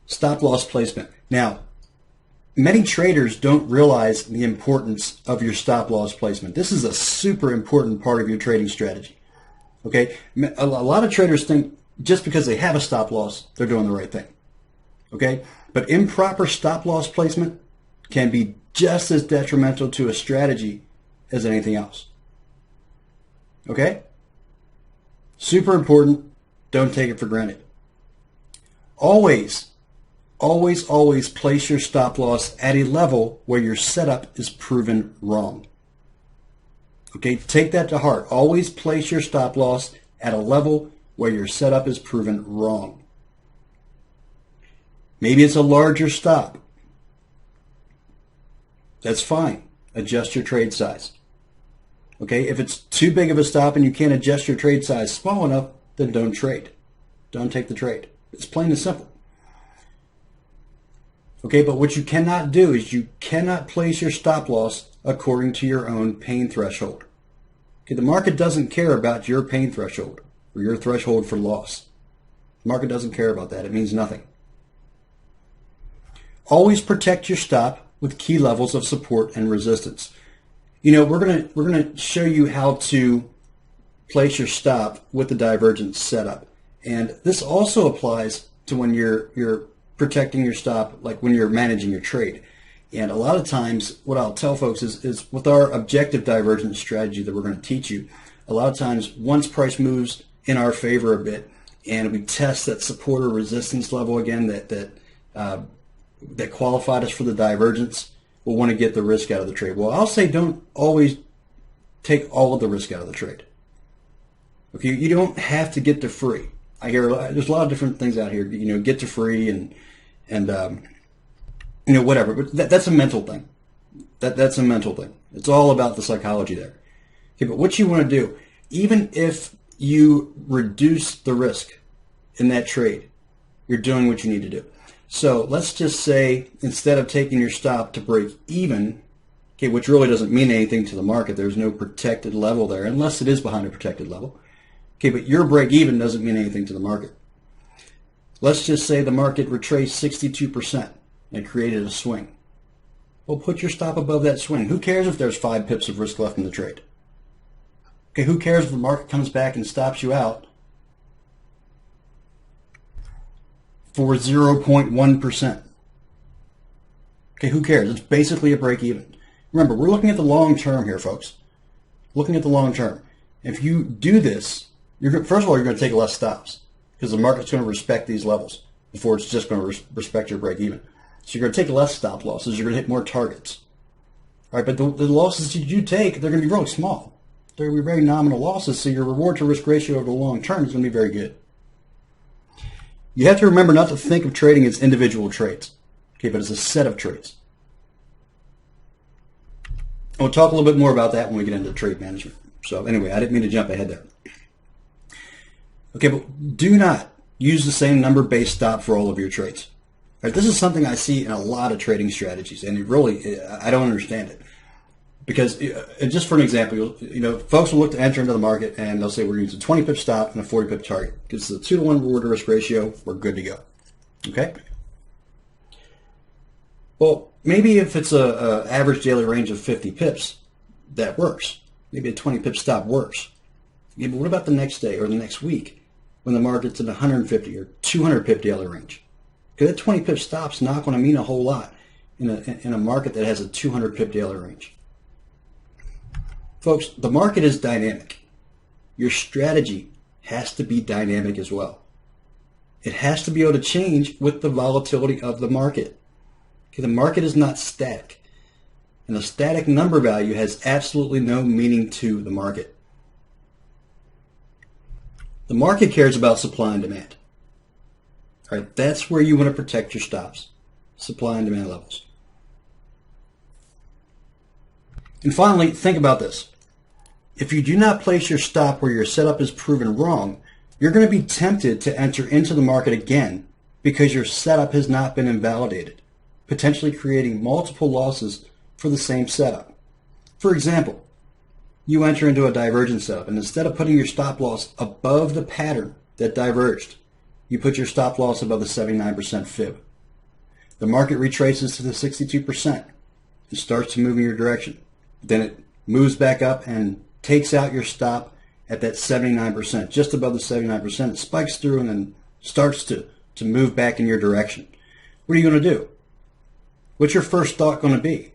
Stop loss placement. Now, many traders don't realize the importance of your stop loss placement. This is a super important part of your trading strategy. Okay, a lot of traders think just because they have a stop loss, they're doing the right thing. Okay, but improper stop loss placement can be just as detrimental to a strategy as anything else. Okay, super important. Don't take it for granted. Always place your stop loss at a level where your setup is proven wrong. Okay, take that to heart. Always place your stop loss at a level where your setup is proven wrong. Maybe it's a larger stop. That's fine. Adjust your trade size. Okay, if it's too big of a stop and you can't adjust your trade size small enough, then don't trade. Don't take the trade. It's plain and simple. Okay, but what you cannot do is you cannot place your stop loss according to your own pain threshold. Okay, the market doesn't care about your pain threshold or your threshold for loss. The market doesn't care about that. It means nothing. Always protect your stop with key levels of support and resistance. You know, we're gonna show you how to place your stop with the divergence setup, and this also applies to when you're protecting your stop, like when you're managing your trade. And a lot of times, what I'll tell folks is with our objective divergence strategy that we're going to teach you, a lot of times once price moves in our favor a bit, and we test that support or resistance level again that qualified us for the divergence, we'll want to get the risk out of the trade. Well, I'll say don't always take all of the risk out of the trade. Okay, you don't have to get to free. I hear there's a lot of different things out here. You know, get to free and you know, whatever. But that's a mental thing. That's a mental thing. It's all about the psychology there. Okay, but what you want to do, even if you reduce the risk in that trade, you're doing what you need to do. So let's just say instead of taking your stop to break even, okay, which really doesn't mean anything to the market. There's no protected level there unless it is behind a protected level. Okay, but your break even doesn't mean anything to the market. Let's just say the market retraced 62% and created a swing. Well, put your stop above that swing. Who cares if there's 5 pips of risk left in the trade? Okay, who cares if the market comes back and stops you out for 0.1%? Okay, who cares? It's basically a break even. Remember, we're looking at the long term here, folks. Looking at the long term. If you do this, first of all, you're going to take less stops because the market's going to respect these levels before it's just going to respect your break even. So you're going to take less stop losses. You're going to hit more targets. All right, but the losses that you take, they're going to be really small. They're going to be very nominal losses, so your reward to risk ratio over the long term is going to be very good. You have to remember not to think of trading as individual trades, okay, but as a set of trades. And we'll talk a little bit more about that when we get into trade management. So anyway, I didn't mean to jump ahead there. Okay, but do not use the same number-based stop for all of your trades. All right, this is something I see in a lot of trading strategies, and it really, I don't understand it. Because, just for an example, you know, folks will look to enter into the market, and they'll say we're using a 20 pip stop and a 40 pip target. Because it's a 2-to-1 reward to risk ratio, we're good to go. Okay? Well, maybe if it's a average daily range of 50 pips, that works. Maybe a 20 pip stop works. Yeah, but what about the next day or the next week when the market's in 150 or 200 pip daily range? Because that 20 pip stop's not going to mean a whole lot in a market that has a 200 pip daily range. Folks, the market is dynamic. Your strategy has to be dynamic as well. It has to be able to change with the volatility of the market. Okay, the market is not static. And a static number value has absolutely no meaning to the market. The market cares about supply and demand. All right, that's where you want to protect your stops, supply and demand levels. And finally, think about this. If you do not place your stop where your setup is proven wrong, you're going to be tempted to enter into the market again because your setup has not been invalidated, potentially creating multiple losses for the same setup. For example, you enter into a divergence setup, and instead of putting your stop loss above the pattern that diverged, you put your stop loss above the 79% fib. The market retraces to the 62%. It starts to move in your direction. Then it moves back up and takes out your stop at that 79%, just above the 79%. It spikes through and then starts to move back in your direction. What are you going to do? What's your first thought going to be?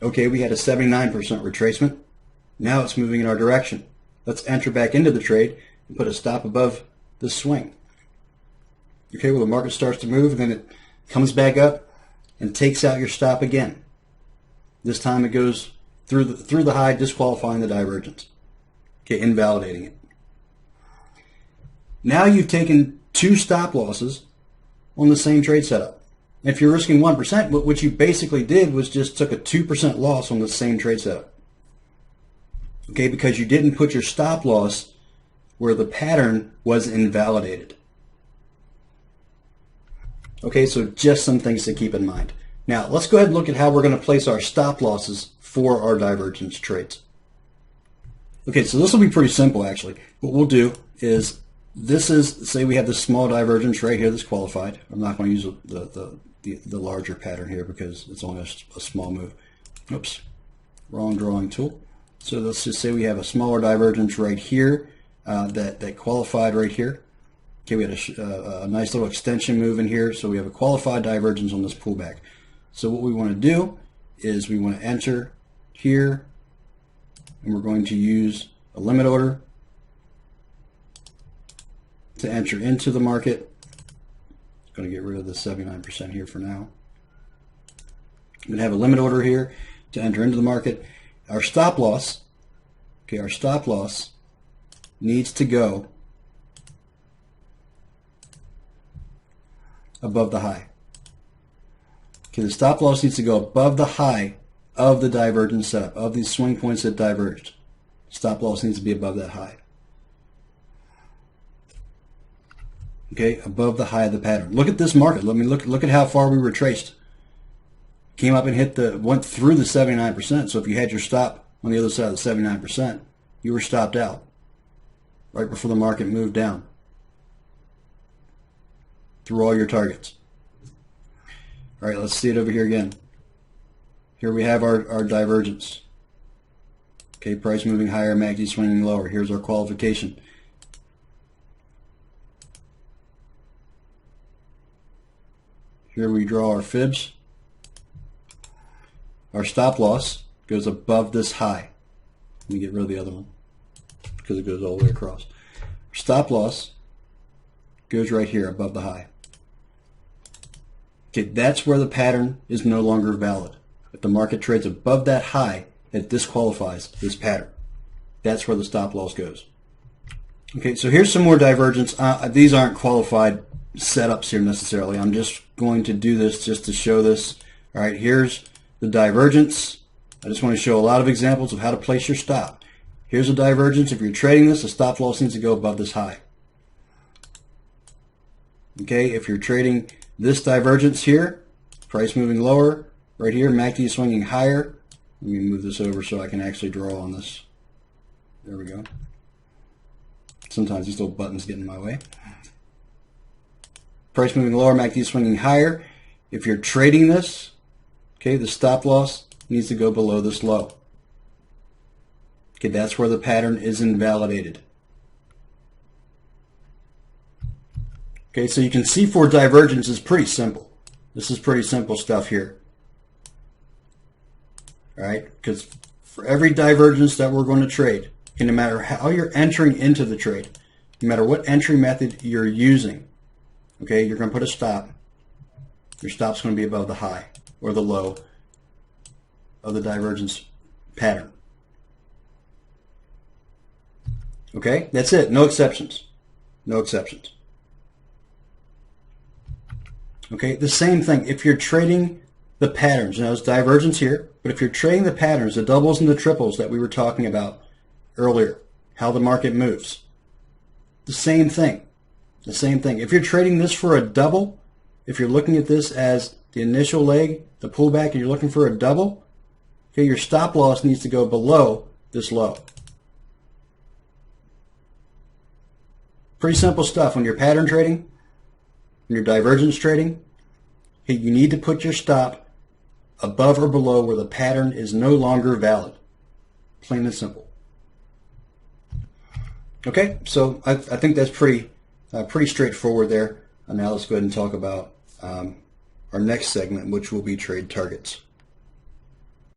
Okay, we had a 79% retracement. Now it's moving in our direction. Let's enter back into the trade and put a stop above this swing. Okay, well, the market starts to move, and then it comes back up and takes out your stop again. This time it goes through the high, disqualifying the divergence. Okay, invalidating it. Now you've taken 2 stop losses on the same trade setup. If you're risking 1%, what you basically did was just took a 2% loss on the same trade setup. Okay, because you didn't put your stop loss where the pattern was invalidated. Okay, so just some things to keep in mind. Now, let's go ahead and look at how we're going to place our stop losses for our divergence trades. Okay, so this will be pretty simple actually. What we'll do is, this is, say we have this small divergence right here that's qualified. I'm not going to use the larger pattern here because it's only a small move. Oops, wrong drawing tool. So let's just say we have a smaller divergence right here that qualified right here. Okay, we had a nice little extension move in here, so we have a qualified divergence on this pullback. So what we want to do is we want to enter here, and we're going to use a limit order to enter into the market. I'm going to get rid of the 79% here for now. I'm going to have a limit order here to enter into the market. Our stop loss, okay, our stop loss needs to go above the high. Okay, the stop loss needs to go above the high of the divergence setup, of these swing points that diverged. Stop loss needs to be above that high. Okay, above the high of the pattern. Look at this market. Let me look at how far we retraced. Came up and went through the 79%. So if you had your stop on the other side of the 79%, you were stopped out right before the market moved down through all your targets. All right, let's see it over here again. Here we have our divergence. Okay, price moving higher, MACD swinging lower. Here's our qualification. Here we draw our fibs. Our stop loss goes above this high. Let me get rid of the other one because it goes all the way across. Our stop loss goes right here above the high. Okay, that's where the pattern is no longer valid. If the market trades above that high, it disqualifies this pattern. That's where the stop loss goes. Okay, so here's some more divergence. These aren't qualified setups here necessarily. I'm just going to do this just to show this. All right, here's the divergence. I just want to show a lot of examples of how to place your stop. Here's a divergence. If you're trading this, the stop loss needs to go above this high. Okay, if you're trading this divergence here, price moving lower, right here, MACD swinging higher. Let me move this over so I can actually draw on this. There we go. Sometimes these little buttons get in my way. Price moving lower, MACD swinging higher. If you're trading this, okay, the stop loss needs to go below this low. Okay, that's where the pattern is invalidated. Okay, so you can see for divergence is pretty simple. This is pretty simple stuff here. All right, because for every divergence that we're going to trade, and no matter how you're entering into the trade, no matter what entry method you're using, okay, you're going to put a stop. Your stop's going to be above the high or the low of the divergence pattern. Okay, that's it. No exceptions. No exceptions. Okay, the same thing. If you're trading the patterns, now there's divergence here, but if you're trading the patterns, the doubles and the triples that we were talking about earlier, how the market moves, the same thing. The same thing. If you're trading this for a double, if you're looking at this as the initial leg, the pullback, and you're looking for a double, okay, your stop loss needs to go below this low. Pretty simple stuff when you're pattern trading, when you're divergence trading. Hey, you need to put your stop above or below where the pattern is no longer valid. Plain and simple. Okay, so I think that's pretty straightforward there. Now let's go ahead and talk about our next segment, which will be trade targets.